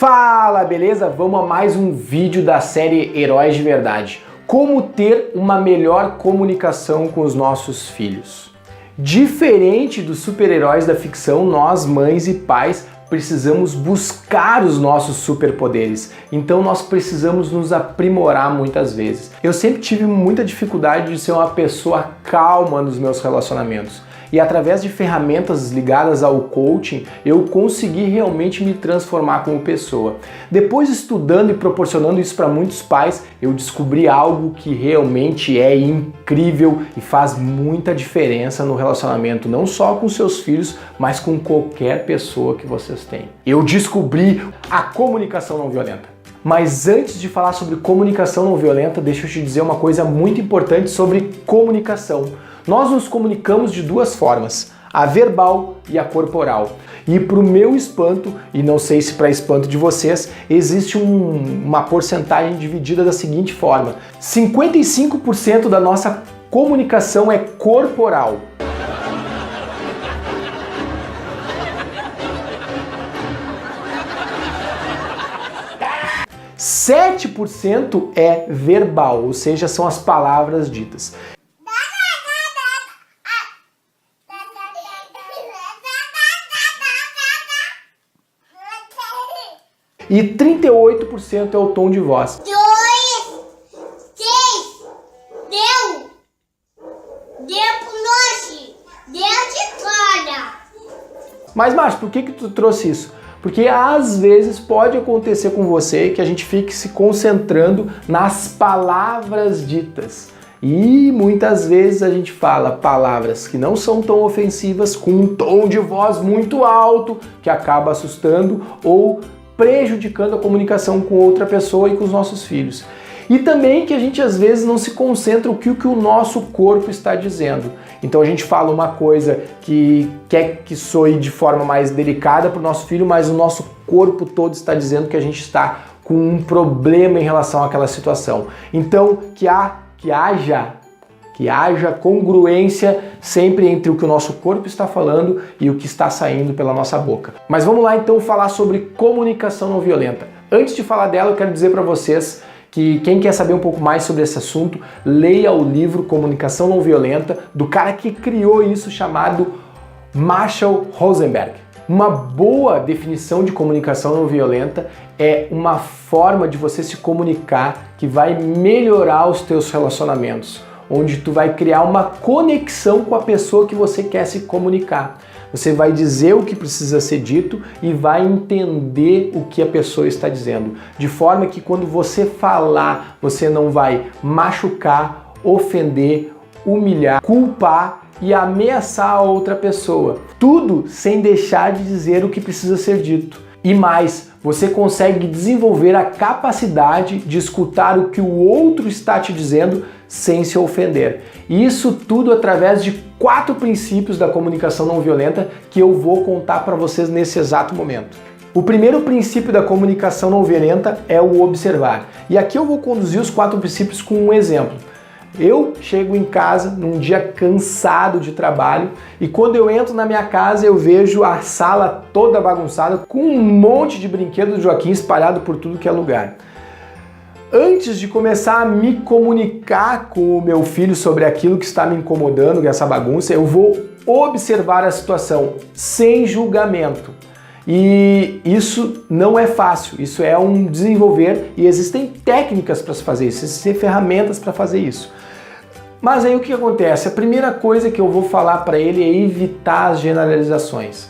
Fala, beleza? Vamos a mais um vídeo da série Heróis de Verdade. Como ter uma melhor comunicação com os nossos filhos. Diferente dos super-heróis da ficção, nós, mães e pais, precisamos buscar os nossos superpoderes. Então nós precisamos nos aprimorar muitas vezes. Eu sempre tive muita dificuldade de ser uma pessoa calma nos meus relacionamentos. E através de ferramentas ligadas ao coaching, eu consegui realmente me transformar como pessoa. Depois, estudando e proporcionando isso para muitos pais, eu descobri algo que realmente é incrível e faz muita diferença no relacionamento, não só com seus filhos, mas com qualquer pessoa que vocês têm. Eu descobri a comunicação não violenta. Mas antes de falar sobre comunicação não violenta, deixa eu te dizer uma coisa muito importante sobre comunicação. Nós nos comunicamos de duas formas, a verbal e a corporal. E para o meu espanto, e não sei se para espanto de vocês, existe uma porcentagem dividida da seguinte forma: 55% da nossa comunicação é corporal. – 7% é verbal, ou seja, são as palavras ditas. E 38% é o tom de voz. Mas, Márcio, por que tu trouxe isso? Porque às vezes pode acontecer com você que a gente fique se concentrando nas palavras ditas. E muitas vezes a gente fala palavras que não são tão ofensivas com um tom de voz muito alto que acaba assustando ou prejudicando a comunicação com outra pessoa e com os nossos filhos. E também que a gente às vezes não se concentra o que o nosso corpo está dizendo. Então a gente fala uma coisa que quer que soe de forma mais delicada para o nosso filho, mas o nosso corpo todo está dizendo que a gente está com um problema em relação àquela situação. Então que haja congruência sempre entre o que o nosso corpo está falando e o que está saindo pela nossa boca. Mas vamos lá então falar sobre comunicação não violenta. Antes de falar dela, eu quero dizer para vocês que quem quer saber um pouco mais sobre esse assunto, leia o livro Comunicação Não Violenta, do cara que criou isso, chamado Marshall Rosenberg. Uma boa definição de comunicação não violenta é uma forma de você se comunicar que vai melhorar os teus relacionamentos, onde tu vai criar uma conexão com a pessoa que você quer se comunicar. Você vai dizer o que precisa ser dito e vai entender o que a pessoa está dizendo. De forma que quando você falar, você não vai machucar, ofender, humilhar, culpar e ameaçar a outra pessoa. Tudo sem deixar de dizer o que precisa ser dito. E mais, você consegue desenvolver a capacidade de escutar o que o outro está te dizendo sem se ofender. E isso tudo através de 4 princípios da comunicação não violenta que eu vou contar para vocês nesse exato momento. O primeiro princípio da comunicação não violenta é o observar. E aqui eu vou conduzir os 4 princípios com um exemplo. Eu chego em casa num dia cansado de trabalho e quando eu entro na minha casa eu vejo a sala toda bagunçada com um monte de brinquedos do Joaquim espalhado por tudo que é lugar. Antes de começar a me comunicar com o meu filho sobre aquilo que está me incomodando, essa bagunça, eu vou observar a situação sem julgamento. E isso não é fácil, isso é um desenvolver e existem técnicas para se fazer isso, existem ferramentas para fazer isso. Mas aí o que acontece? A primeira coisa que eu vou falar para ele é evitar as generalizações.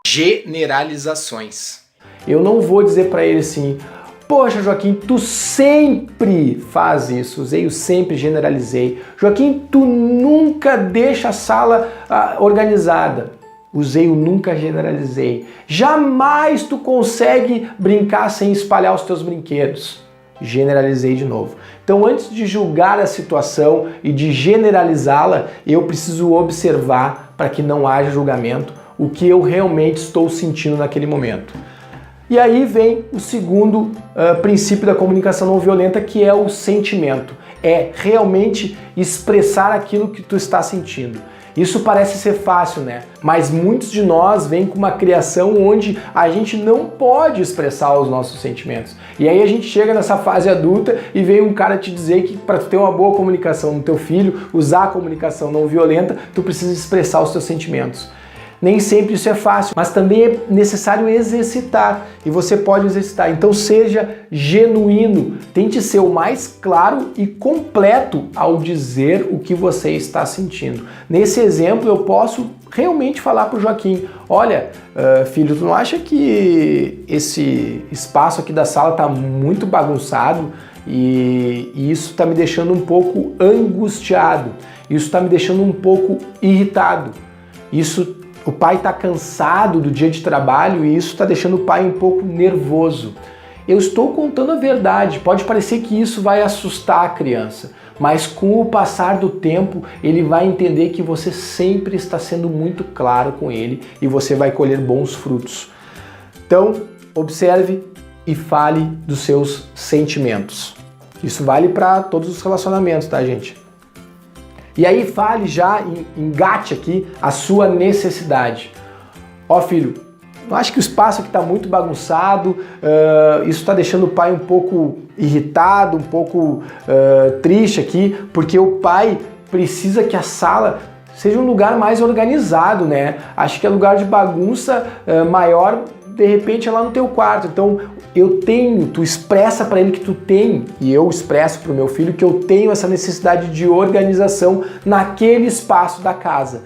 Generalizações. Eu não vou dizer para ele assim: poxa, Joaquim, tu sempre faz isso. Usei o sempre, generalizei. Joaquim, tu nunca deixa a sala organizada. Usei o nunca, generalizei. Jamais tu consegue brincar sem espalhar os teus brinquedos. Generalizei de novo. Então, antes de julgar a situação e de generalizá-la, eu preciso observar, para que não haja julgamento, o que eu realmente estou sentindo naquele momento. E aí vem o segundo princípio da comunicação não violenta, que é o sentimento. É realmente expressar aquilo que tu está sentindo. Isso parece ser fácil, né? Mas muitos de nós vêm com uma criação onde a gente não pode expressar os nossos sentimentos. E aí a gente chega nessa fase adulta e vem um cara te dizer que para ter uma boa comunicação no teu filho, usar a comunicação não violenta, tu precisa expressar os teus sentimentos. Nem sempre isso é fácil, mas também é necessário exercitar, e você pode exercitar. Então seja genuíno, tente ser o mais claro e completo ao dizer o que você está sentindo. Nesse exemplo eu posso realmente falar para o Joaquim, olha, filho, tu não acha que esse espaço aqui da sala está muito bagunçado e isso está me deixando um pouco angustiado, isso está me deixando um pouco irritado, o pai está cansado do dia de trabalho e isso está deixando o pai um pouco nervoso. Eu estou contando a verdade, pode parecer que isso vai assustar a criança, mas com o passar do tempo ele vai entender que você sempre está sendo muito claro com ele e você vai colher bons frutos. Então, observe e fale dos seus sentimentos. Isso vale para todos os relacionamentos, tá, gente? E aí fale já, engate aqui a sua necessidade. Ó filho, eu acho que o espaço aqui está muito bagunçado, isso está deixando o pai um pouco irritado, um pouco triste aqui, porque o pai precisa que a sala seja um lugar mais organizado, né? Acho que é lugar de bagunça maior, de repente é lá no teu quarto. Então tu expressa para ele que tu tem, e eu expresso para o meu filho que eu tenho essa necessidade de organização naquele espaço da casa.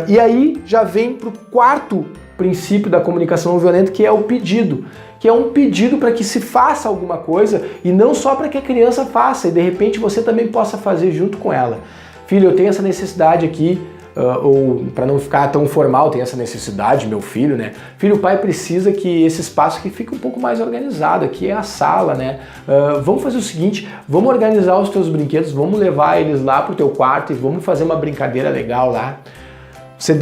E aí já vem para o quarto princípio da comunicação não violenta, que é o pedido, que é um pedido para que se faça alguma coisa e não só para que a criança faça, e de repente você também possa fazer junto com ela. Filho, eu tenho essa necessidade aqui, ou para não ficar tão formal, tem essa necessidade, meu filho, né? Filho, o pai precisa que esse espaço aqui fique um pouco mais organizado, aqui é a sala, né? Vamos fazer o seguinte, vamos organizar os teus brinquedos, vamos levar eles lá pro teu quarto e vamos fazer uma brincadeira legal lá. Você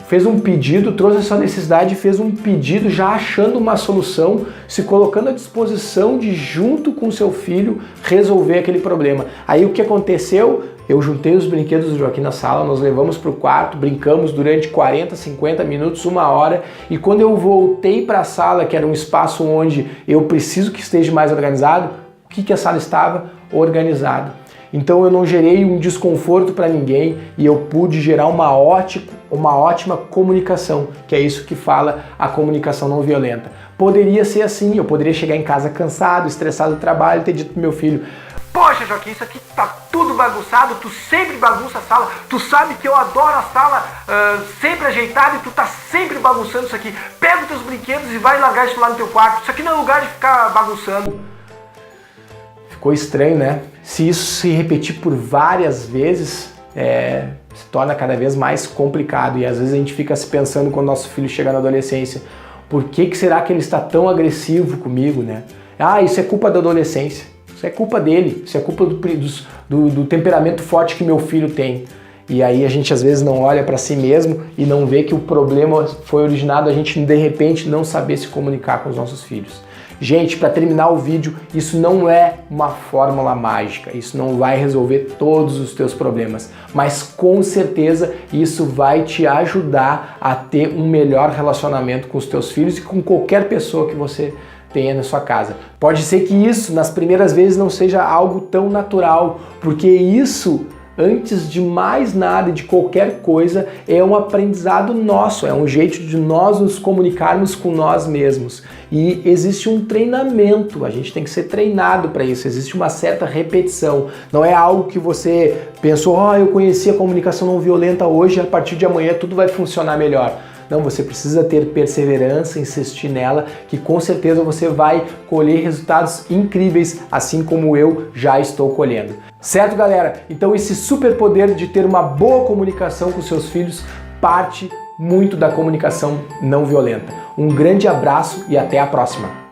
fez um pedido, trouxe a sua necessidade, fez um pedido já achando uma solução, se colocando à disposição de, junto com seu filho, resolver aquele problema. Aí o que aconteceu? Eu juntei os brinquedos do Joaquim na sala, nós levamos para o quarto, brincamos durante 40, 50 minutos, 1 hora, e quando eu voltei para a sala, que era um espaço onde eu preciso que esteja mais organizado, o que a sala estava? Organizada. Então eu não gerei um desconforto para ninguém e eu pude gerar uma ótima comunicação, que é isso que fala a comunicação não violenta. Poderia ser assim, eu poderia chegar em casa cansado, estressado do trabalho e ter dito pro meu filho: poxa, Joaquim, isso aqui tá tudo bagunçado, tu sempre bagunça a sala, tu sabe que eu adoro a sala sempre ajeitada e tu tá sempre bagunçando isso aqui. Pega os teus brinquedos e vai largar isso lá no teu quarto, isso aqui não é lugar de ficar bagunçando. Ficou estranho, né? Se isso se repetir por várias vezes, se torna cada vez mais complicado e às vezes a gente fica se pensando quando nosso filho chega na adolescência, por que será que ele está tão agressivo comigo, né? Ah, isso é culpa da adolescência. Isso é culpa dele, isso é culpa do temperamento forte que meu filho tem. E aí a gente às vezes não olha para si mesmo e não vê que o problema foi originado a gente de repente não saber se comunicar com os nossos filhos. Gente, para terminar o vídeo, isso não é uma fórmula mágica, isso não vai resolver todos os teus problemas, mas com certeza isso vai te ajudar a ter um melhor relacionamento com os teus filhos e com qualquer pessoa que você tenha na sua casa. Pode ser que isso, nas primeiras vezes, não seja algo tão natural, porque isso, antes de mais nada e de qualquer coisa, é um aprendizado nosso, é um jeito de nós nos comunicarmos com nós mesmos. E existe um treinamento, a gente tem que ser treinado para isso, existe uma certa repetição. Não é algo que você pensou, eu conheci a comunicação não violenta hoje, a partir de amanhã tudo vai funcionar melhor. Não, você precisa ter perseverança, insistir nela, que com certeza você vai colher resultados incríveis, assim como eu já estou colhendo. Certo, galera? Então esse superpoder de ter uma boa comunicação com seus filhos parte muito da comunicação não violenta. Um grande abraço e até a próxima!